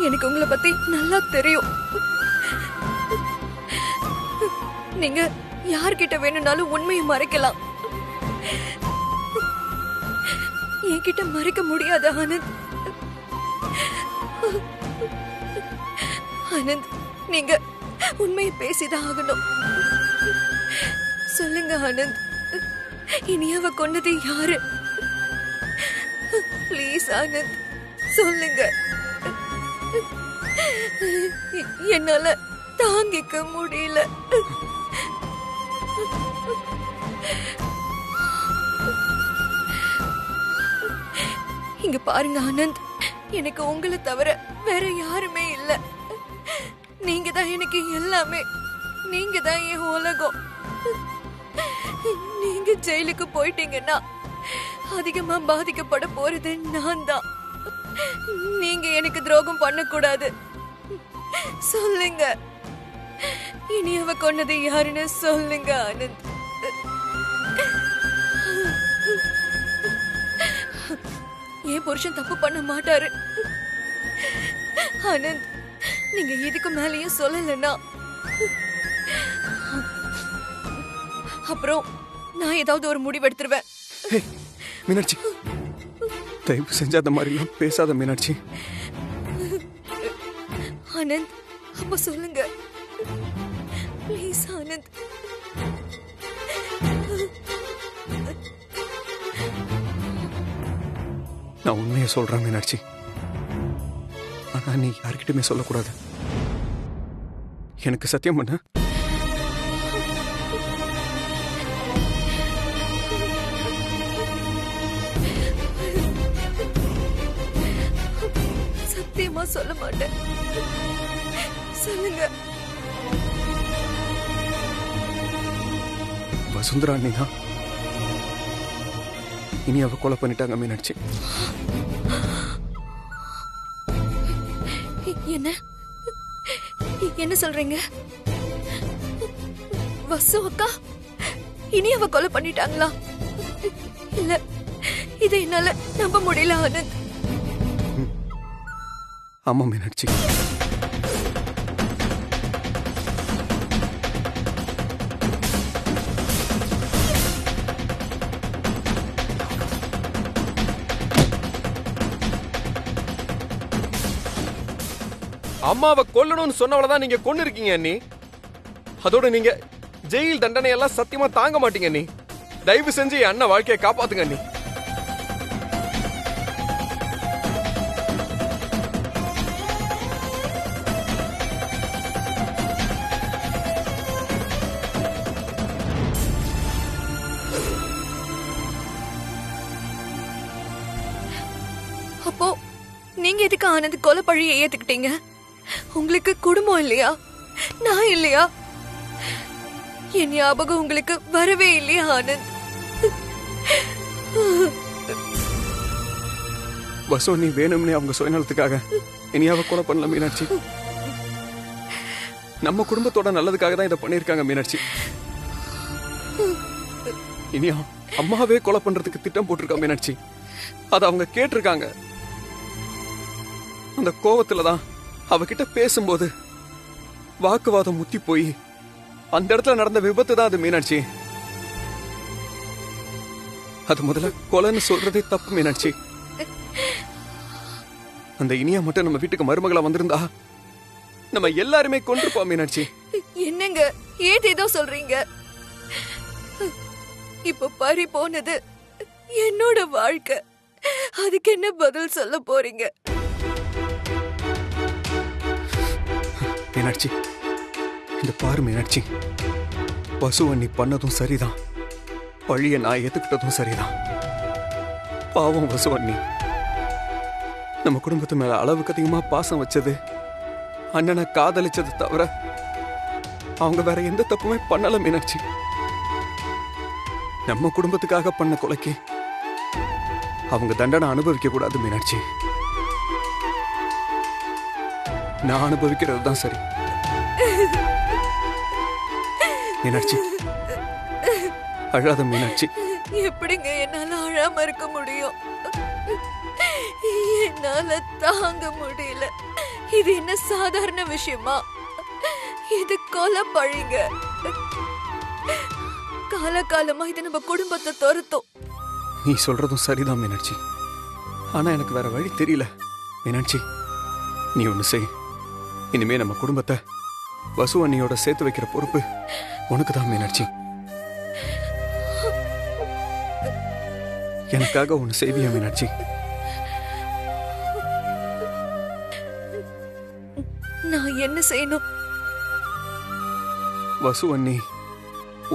எனக்கு உங்களை பத்தி நல்லா தெரியும். நீங்க யார்கிட்ட வேணும்னாலும் உண்மையை மறைக்கலாம், என்கிட்ட மறைக்க முடியாது ஆனந்த். ஆனந்த், நீங்க உண்மையை பேசிதான் ஆகணும். சொல்லுங்க ஆனந்த், இனியாவ கொன்னது யாரு? ப்ளீஸ் ஆனந்த், சொல்லுங்க. என்னால தாங்கிக்க முடியல. இங்க பாருங்க ஆனந்த், எனக்கு உங்களை தவிர வேற யாருமே இல்ல. நீங்க தான் எனக்கு எல்லாமே. நீங்க தான் என் உலகம். நீங்க ஜெயிலுக்கு போயிட்டீங்கன்னா அதிகமா பாதிக்கப்பட போறது நான் தான். நீங்க எனக்கு துரோகம் பண்ணக்கூடாது. சொல்லுங்க, இனி அவ கொன்னது யாருன்னு சொல்லுங்க ஆனந்த். என் புருஷன் தப்பு பண்ண மாட்டாரு ஆனந்த். நீங்க இதுக்கு மேலேயும் சொல்லலன்னா அப்புறம் நான் ஏதாவது ஒரு முடிவு எடுத்துருவேன். மீனாட்சி, தயவு செஞ்சு அந்த மாதிரி எல்லாம் பேசாத மீனாட்சி. ஆனந்த், அப்ப சொல்லுங்க ப்ளீஸ் ஆனந்த். நான் உண்மையை சொல்றேன் மீனாட்சி, ஆனா நீ யார்கிட்டயுமே சொல்லக்கூடாது. எனக்கு சத்தியம் பண்ண. சத்தியமா சொல்ல மாட்டேன். சொல்லுங்க. வசுந்தரா அண்ணி தான் இனி அவ கொலை பண்ணிட்டாங்க மீனாட்சி. என்ன என்ன சொல்றீங்க? வசு அக்கா இனி அவ கொலை பண்ணிட்டாங்களா? இல்ல, இதை என்னால நம்ப முடியல ஆனந்த். ஆமா மீனாட்சி, அம்மாவை கொல்லணும்னு சொன்னவளதான் நீங்க கொன்னு இருக்கீங்க அண்ணி. அதோட நீங்க ஜெயில் தண்டனை எல்லாம் சத்தியமா தாங்க மாட்டீங்க அண்ணி. தயவு செஞ்சு என் அண்ணன் வாழ்க்கையை காப்பாத்துங்க அண்ணி. அப்போ நீங்க எதுக்கு ஆனந்த் கொலை பழியை ஏத்துக்கிட்டீங்க? உங்களுக்கு குடும்பம் இல்லையா? நான் இல்லையா? என் ஞாபகம் உங்களுக்கு வரவே இல்லையா ஆனந்த்? வசு நீ வேணும்னே அவங்க சுயநலத்துக்காக இனியாவ கொலை பண்ணல மீனாட்சி. நம்ம குடும்பத்தோட நல்லதுக்காக தான் இதை பண்ணிருக்காங்க மீனாட்சி. இனியா அம்மாவே கொலை பண்றதுக்கு திட்டம் போட்டிருக்கா மீனாட்சி. அத அவங்க கேட்டிருக்காங்க. அந்த கோவத்துலதான் அவகிட்ட பேசும்போது வாக்குவாதம் முத்தி போய் அந்த இடத்துல நடந்த விபத்து தான் அது மீனாட்சி. அது முதல்ல கொலைன்னு சொல்றதே தப்பு மீனாட்சி. அந்த இனியா மட்டும் நம்ம வீட்டுக்கு மருமகளா வந்திருந்தா நம்ம எல்லாருமே கொண்டிருப்போம் மீனாட்சி. என்னங்க ஏதேதோ சொல்றீங்க? இப்ப பறி போனது என்னோட வாழ்க்கை. அதுக்கு என்ன பதில் சொல்ல போறீங்க? மீனாட்சி, இந்த பாரு மீனாட்சி, பசுவை நீ பண்ணதும் சரிதான், பழிய நான் ஏத்துக்கிட்டதும் சரிதான். பாவம் வசுவண்ணி, நம்ம குடும்பத்து மேல அளவுக்கு அதிகமா பாசம் வச்சது, அண்ணனை காதலிச்சது தவிர அவங்க வேற எந்த தப்புமே பண்ணல மீனாட்சி. நம்ம குடும்பத்துக்காக பண்ண கொலைக்கு அவங்க தண்டனை அனுபவிக்க கூடாது மீனாட்சி. நான் அனுபவிக்கிறது தான் சரி மீனாட்சி. அழாத மீனாட்சி. எப்படிங்க என்னால அழாம இருக்க முடியும்? என்னால தாங்க முடியல. இது என்ன சாதாரண விஷயமா? இது கொலை பழிங்க. காலகாலமா இது நம்ம குடும்பத்தை துரத்தும். நீ சொல்றதும் சரிதான் மீனாட்சி. ஆனா எனக்கு வேற வழி தெரியல. மீனாட்சி, நீ ஒண்ணு செய். இனிமே நம்ம குடும்பத்தை வசு அண்ணியோட சேர்த்து வைக்கிற பொறுப்பு உனக்கு தான் மீனாட்சி. எனக்காக ஒண்ணு செய்வியா மீனாட்சி? நான் என்ன செய்யணும்? வசு அண்ணி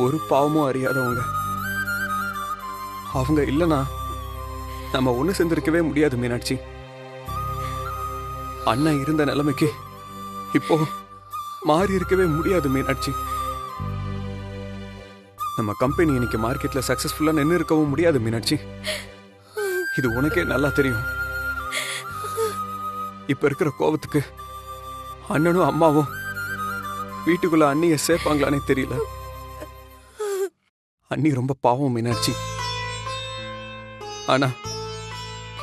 ஒரு பாவமும் அறியாதவங்க. அவங்க இல்லனா நம்ம ஒண்ணு சேர்ந்திருக்கவே முடியாது மீனாட்சி. அண்ணன் இருந்த நிலைமைக்கு இப்போ மாறி இருக்கவே முடியாது மீனாட்சி. நம்ம கம்பெனி இன்னைக்கு மார்க்கெட்ல சக்சஸ்ஃபுல்லா நின்று இருக்கவும் முடியாது மீனாட்சி. இது உனக்கே நல்லா தெரியும். இப்ப இருக்கிற கோபத்துக்கு அண்ணனும் அம்மாவும் வீட்டுக்குள்ள அண்ணிய சேர்ப்பாங்களானே தெரியல. அண்ணி ரொம்ப பாவம் மீனாட்சி. ஆனா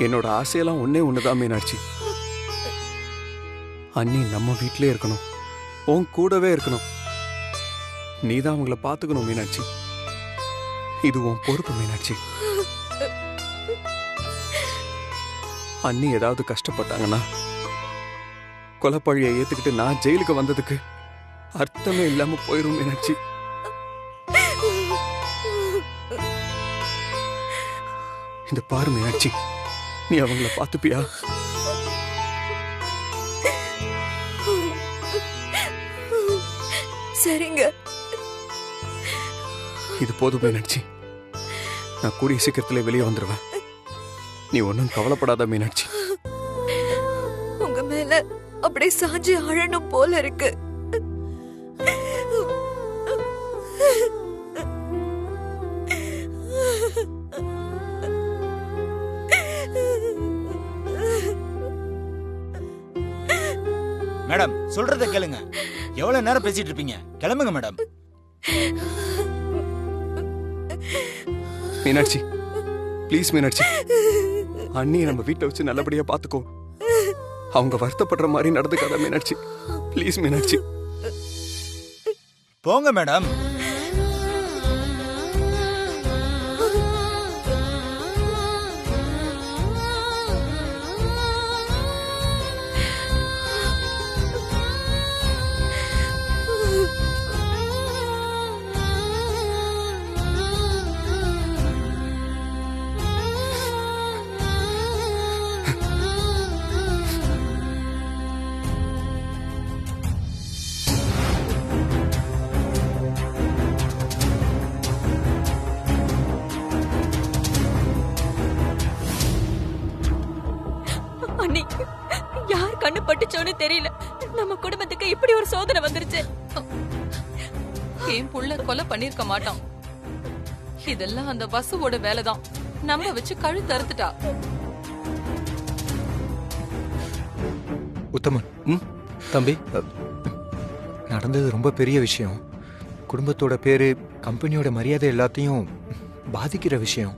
என்னோட ஆசையெல்லாம் ஒன்னே ஒண்ணுதான் மீனாட்சி. அண்ணி நம்ம வீட்டிலே இருக்கணும், உன் கூடவே இருக்கணும். நீதான் அவங்கள பாத்துக்கணும் மீனாட்சி. இது உன் பொறுப்பு மீனாட்சி. அண்ணி ஏதாவது கஷ்டப்பட்டாங்கன்னா கொலைப்பழியை ஏத்துக்கிட்டு நான் ஜெயிலுக்கு வந்ததுக்கு அர்த்தமே இல்லாம போயிரும் மீனாட்சி. இந்த பாரு மீனாட்சி, நீ அவங்கள பாத்துப்பியா? சரிங்க. இது போதும் மீனாட்சி. நான் கூடிய சீக்கிரத்திலே வெளியே வந்துடுவேன். நீ ஒன்னும் கவலைப்படாத மீனாட்சி. உங்க மேல அப்படியே சாஞ்சி அழணும் போல இருக்கு. மேடம் சொல்றத கேளுங்க. எவ்வளவு நேரம் பேசிட்டு இருப்பீங்க? கிளம்புங்க மேடம். மீனாட்சி ப்ளீஸ் மீனாட்சி, அண்ணியை நம்ம வீட்டை வச்சு நல்லபடியா பாத்துக்கோ. அவங்க வருத்தப்படுற மாதிரி நடந்துக்காத மீனாட்சி. ப்ளீஸ் மீனாட்சி. போங்க மேடம். அண்ணி, யார் கண்ணு பட்டுச்சோன்னு தெரியல. நம்ம குடும்பத்துக்கு இப்படி ஒரு சோதனை வந்துருச்சு. என் புள்ள கொலை பண்ணிருக்க மாட்டான். இதெல்லாம் அந்த வசுவோட வேலைதான். நம்ம வச்சு கழுத்து அறுத்துட்டா. உத்தமன், தம்பி, நடந்தது ரொம்ப பெரிய விஷயம். குடும்பத்தோட பேரு, கம்பெனியோட மரியாதை எல்லாத்தையும் பாதிக்கிற விஷயம்.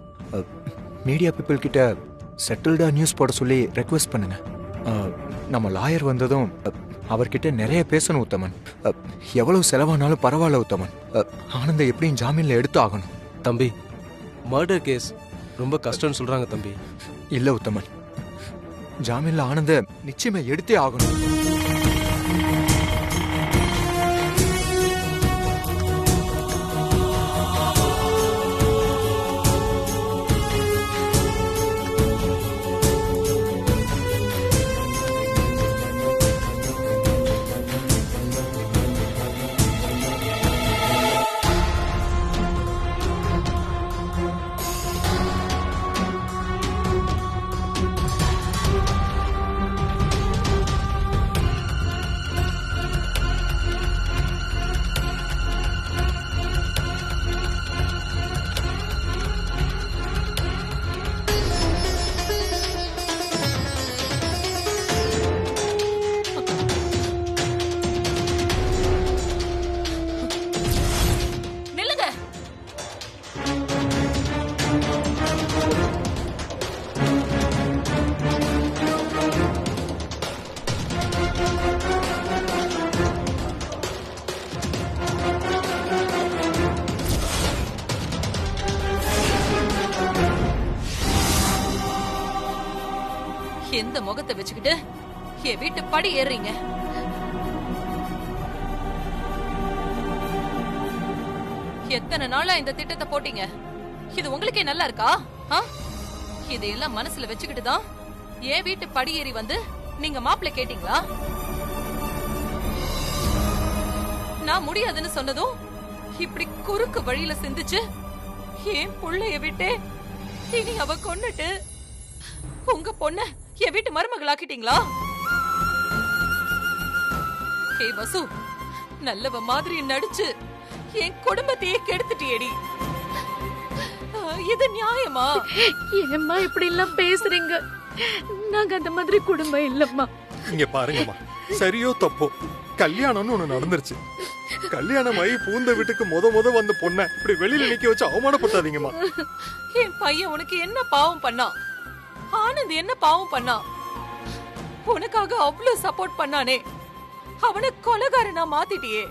மீடியா பீப்புள் கிட்ட செட்டில்டா நியூஸ் போட சொல்லி ரெக்வெஸ்ட் பண்ணுங்க. நம்ம லாயர் வந்ததும் அவர்கிட்ட நிறைய பேசணும் உத்தமன். எவ்வளவு செலவானாலும் பரவாயில்ல உத்தமன். ஆனந்த எப்படியும் ஜாமீன்ல எடுத்து ஆகணும். தம்பி, மர்டர் கேஸ் ரொம்ப கஷ்டம்னு சொல்றாங்க தம்பி. இல்ல உத்தமன், ஜாமீன்ல ஆனந்த நிச்சயமா எடுத்தே ஆகணும். முகத்தை வச்சுக்கிட்டு என் வீட்டு படி ஏறுறீங்க? எத்தனை நாளா இந்த திட்டத்தை போட்டீங்க? இது உங்களுக்கே நல்லா இருக்கா? இதையெல்லாம் மனசுல வச்சுக்கிட்டு தான் என் வீட்டு படி ஏறி வந்து நீங்க மாப்பிள்ளை கேட்டீங்களா? நான் முடியாதுன்னு சொன்னதும் இப்படி குறுக்கு வழியில சிந்திச்சு என் புள்ளைய விட்டு இனி அவ கொன்னுட்டு உங்க பொண்ண என் வீட்டு மருமகளாக்கிட்டீங்களா? ஹே வசு, நல்லவ மாதிரி நடிச்சு என் குடும்பத்தையே கெடுத்துட்டியேடி. இது நியாயமா? ஏம்மா இப்படி எல்லாம் பேசுறீங்க? நாங்க அந்த மாதிரி குடும்பம் இல்லம்மா. இங்க பாருங்கம்மா, சரியோ தப்போ கல்யாணம்னு ஒண்ணு நடந்துருச்சு. கல்யாணமாயி பூந்த வீட்டுக்கு முத வந்த பொண்ண இப்படி வெளியில நிக்க வச்சு அவமானப்படுத்தாதீங்கம்மா. என் பையன் உனக்கு என்ன பாவம் பண்ணா? ஆனந்த் என்ன பாவம் பண்ணா? உனக்காக அவ்வளவு சப்போர்ட் பண்ணானே, அவனை கொலைகாரனா மாத்திட்டியே.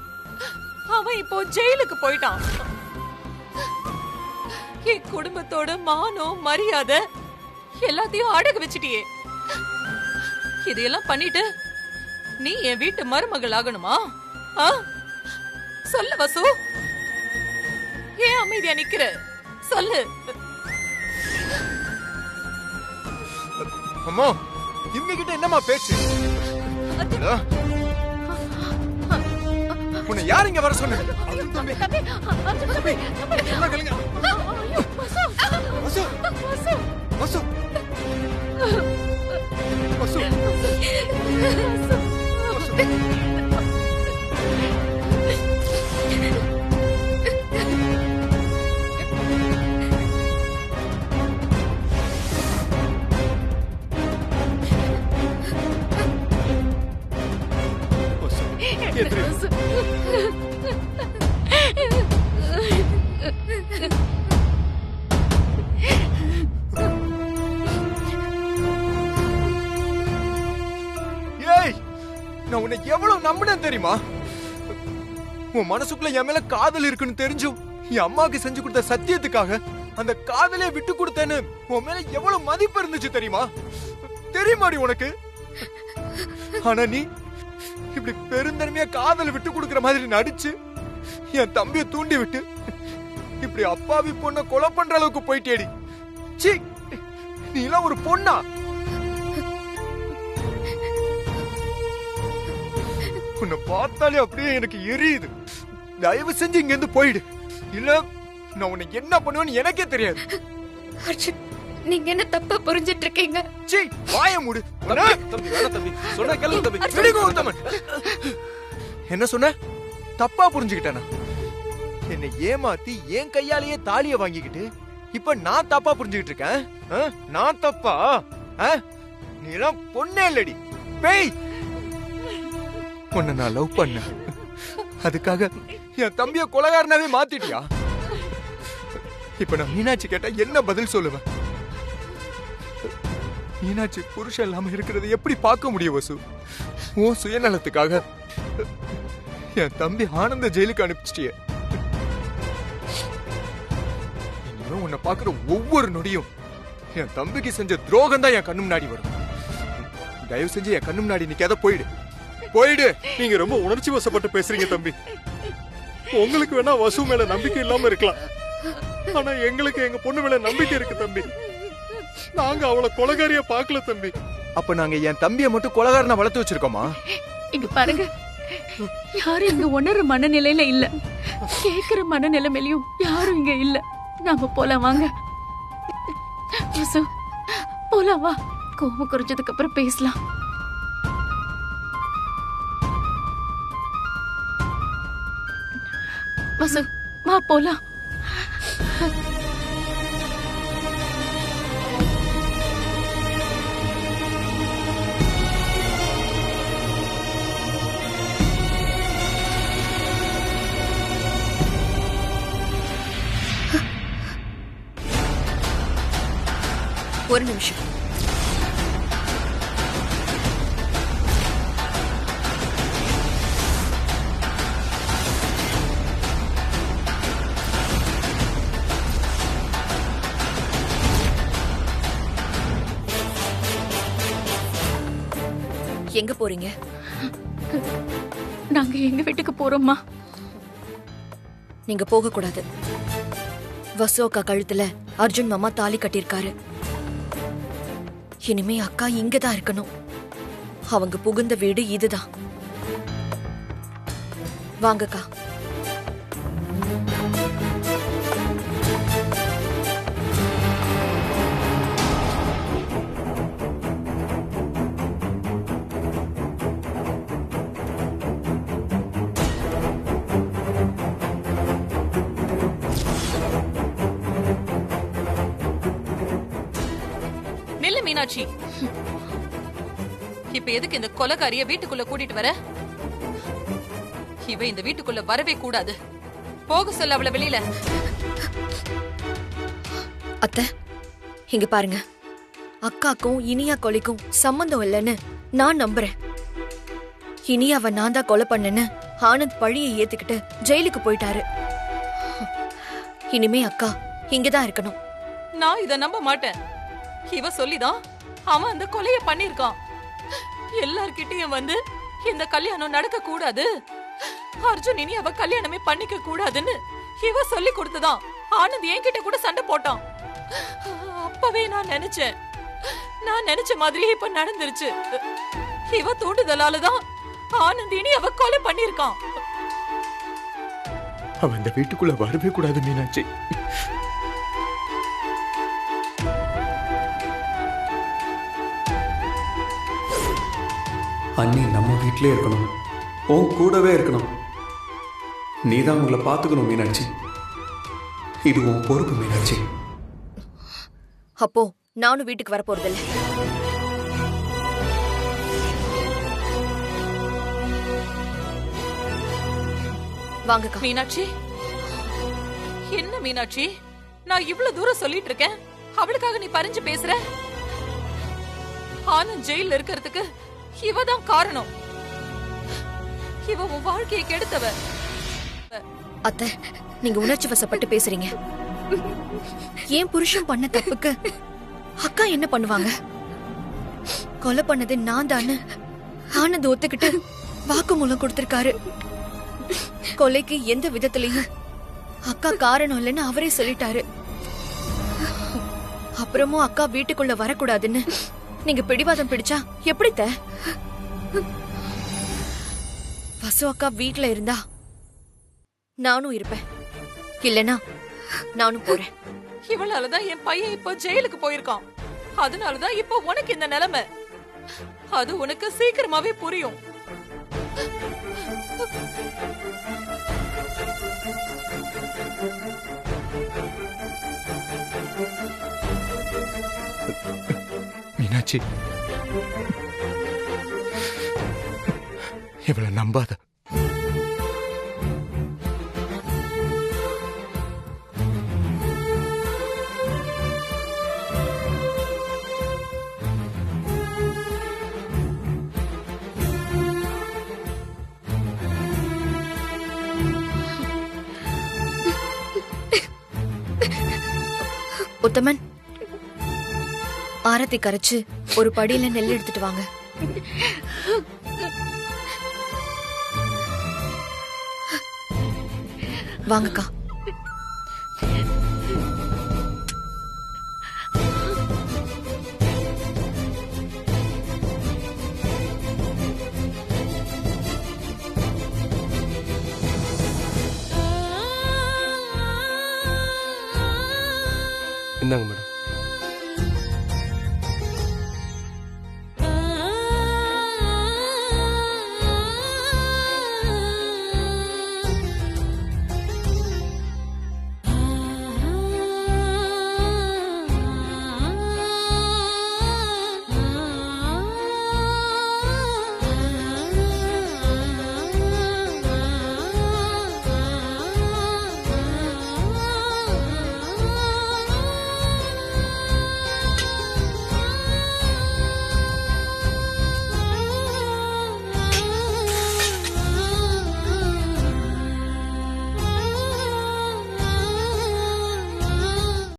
அவன் இப்போ ஜெயிலுக்கு போயிட்டான். என் குடும்பத்தோட மானம் மரியாதை எல்லாத்தையும் அடகு வச்சிட்டியே. இதையெல்லாம் பண்ணிட்டு நீ என் வீட்டு மருமகள் ஆகணுமா? சொல்லு வசு, ஏன் அமைதியா நிக்கிற? சொல்லு. அம்மா, இவங்கிட்ட என்னம்மா பேச்சு? உன்னை யார் இங்க வர சொன்னது? நான் உன்னை எவ்வளவு நம்பினேன் தெரியுமா? உன் மனசுக்குள்ள என் மேல காதல் இருக்குன்னு தெரிஞ்சும் என் அம்மாக்கு செஞ்சு கொடுத்த சத்தியத்துக்காக அந்த காதலே விட்டு கொடுத்தேன்னு உன் மேல எவ்வளவு மதிப்பு இருந்துச்சு தெரியுமா? தெரியுமாடி உனக்கு? ஆனா நீ இப்படி பெருந்தன்மையா காதல் விட்டு கொடுக்கிற மாதிரி நடிச்சு என் தம்பியை தூண்டி விட்டு இப்படி அப்பாவி பொண்ண கொலை பண்ற அளவுக்கு போயிட்டேடி. சீ, நீ எல்லாம் ஒரு பொண்ணா? உன்னை பார்த்தாலே அப்படியே எனக்கு எரியுது. தயவு செஞ்சு இங்க இருந்து போயிடு, இல்ல நான் உன்னை என்ன பண்ணுவேன்னு எனக்கே தெரியாது. அர்ஜுன், நீங்க என்ன தப்பா புரிஞ்சிட்டு இருக்கீங்க? சீ, வாய மூடு. தம்பி வேணாம் தம்பி, சொன்னா கேளுங்க தம்பி. விடுங்க உத்தமன். என்ன சொன்ன? தப்பா புரிஞ்சுக்கிட்டேனா? என்னை ஏமாத்தி என் கையாலேயே தாலிய வாங்கிக்கிட்டு இப்ப நான் தப்பா புரிஞ்சுக்கிட்டு இருக்கேன்? நான் தப்பா? நீ எல்லாம் பொண்ணே இல்லடி, பேய். உன்னை நான் லவ் பண்ண, அதுக்காக என் தம்பிய கொலைகாரனாவே மாத்திட்டியா? இப்ப நான் மீனாட்சி கேட்டா என்ன பதில் சொல்லுவேன்? மீனாட்சி புருஷன் இல்லாம இருக்கிறது எப்படி பார்க்க முடியும் வசு? உன் சுயநலத்துக்காக என் தம்பி ஆனந்த ஜெயிலுக்கு அனுப்பிச்சிட்டிய. இனிமே உன்னை பாக்குற ஒவ்வொரு நொடியும் என் தம்பிக்கு செஞ்ச துரோகம் தான் என் கண்ணு முன்னாடி வரும். தயவு செஞ்சு என் கண்ணு முன்னாடி நிக்காத, போயிடு போயிடு. நீங்க ரொம்ப உணர்ச்சி வசப்பட்டு பேசுறீங்க தம்பி. உங்களுக்கு வேணா வசு மேல நம்பிக்கை இல்லாம இருக்கலாம், ஆனா எங்களுக்கு எங்க பொண்ணு மேல நம்பிக்கை இருக்கு தம்பி. நாங்க அவளை கொலைகாரியா பாக்கல தம்பி. அப்ப நாங்க என் தம்பியை மட்டும் கொலைகாரனா வளர்த்து வச்சிருக்கோமா? இங்க பாருங்க, யாரும் இங்க உணர்ற மனநிலையில இல்ல, கேக்குற மனநிலைமையிலும் யாரும் இங்க இல்ல. நாம போலாம் வாங்க. வசு, போலாம் வா. கோபம் குறைஞ்சதுக்கு அப்புறம் பேசலாம். வசு, வா போலாம். ஒரு நிமிஷம். எங்க போறீங்க? நாங்க எங்க வீட்டுக்கு போறோம்மா. நீங்க போக கூடாது. வசு அக்கா கழுத்துல அர்ஜுன் மாமா தாலி கட்டியிருக்காரு. இனிமே அக்கா இங்கதான் இருக்கணும். அவங்க புகுந்த வீடு இதுதான். வாங்கக்கா. நில்லு மீனாட்சி. இப்ப எதுக்கு இந்த கொலைகாரிய வீட்டுக்குள்ள கூட்டிட்டு வர? இவ இந்த வீட்டுக்குள்ள வரவே கூடாது. போக சொல்ல அவளை வெளியில. அத்தை, இங்க பாருங்க. அக்காக்கும் இனியா கொலைக்கும் சம்பந்தம் இல்லைன்னு நான் நம்புறேன். இனியாவை நான் தான் கொலை பண்ணேன்னு ஆனந்த் பழியை ஏத்துக்கிட்டு ஜெயிலுக்கு போயிட்டாரு. இனிமே அக்கா இங்கதான் இருக்கணும். நான் இத நம்ப மாட்டேன். இவ சொல்லிதான் அவன் அந்த கொலைய பண்ணிருக்கான். எல்லார்கிட்டயும் வந்து இந்த கல்யாணம் நடக்க கூடாது, அர்ஜுன் இனி அவ கல்யாணமே பண்ணிக்க கூடாதுன்னு இவ சொல்லி கொடுத்ததான் ஆனந்த் என்கிட்ட கூட சண்டை போட்டான். அப்பவே நான் நினைச்ச மாதிரியே இப்ப நடந்துருச்சு. இவ தூண்டுதலாலதான் ஆனந்த் இனி அவ கொலை பண்ணிருக்கான். அவன் இந்த வீட்டுக்குள்ள வரவே கூடாது மீனாட்சி. அண்ணி நம்ம வீட்டிலே இருக்கணும், உன் கூடவே இருக்கணும். நீ தான் உங்களை பார்த்துக்கணும் மீனாட்சி. இது உன் பொறுப்பு மீனாட்சி. அப்போ நானும் வீட்டுக்கு வர போறதில்ல. வாங்கக்கா. மீனாட்சி, என்ன மீனாட்சி, நான் இவ்வளவு தூரம் சொல்லிட்டு இருக்கேன், அவளுக்காக நீ பறிஞ்சு பேசுற? ஆனந்த் ஜெயில இருக்கிறதுக்கு இவதான் காரணம். இவ உன் வாழ்க்கையை கெடுத்தவ. அத்தை, நீங்க உணர்ச்சி வசப்பட்டு பேசுறீங்க. ஏன் புருஷன் பண்ண தப்புக்கு அக்கா என்ன பண்ணுவாங்க? கொலை பண்ணது நான் தானே ஆனந்த் ஒத்துக்கிட்டு வாக்குமூலம் கொடுத்திருக்காரு. கொலைக்கு எந்த விதத்திலையும் அக்கா காரணம் இல்லைன்னு அவரே சொல்லிட்டாரு. அப்புறமும் அக்கா வீட்டுக்குள்ள வரக்கூடாதுன்னு நீங்க பிடிவாதம் பிடிச்சா எப்படி? வசு அக்கா வீட்டுல இருந்தா நானும் இருப்பேன், இல்லனா நானும் போறேன். இவளாலதான் என் பையன் இப்ப ஜெயிலுக்கு போயிருக்கான். அதனாலதான் இப்ப உனக்கு இந்த நிலைமை. அது உனக்கு சீக்கிரமாவே புரியும். மீனாட்சி, இவளை நம்பாத. உத்தமன், ஆரத்தி கரைச்சு ஒரு படியில நெல் எடுத்துட்டு வாங்க. வாங்கக்கா. இந்தாங்க மேடம்.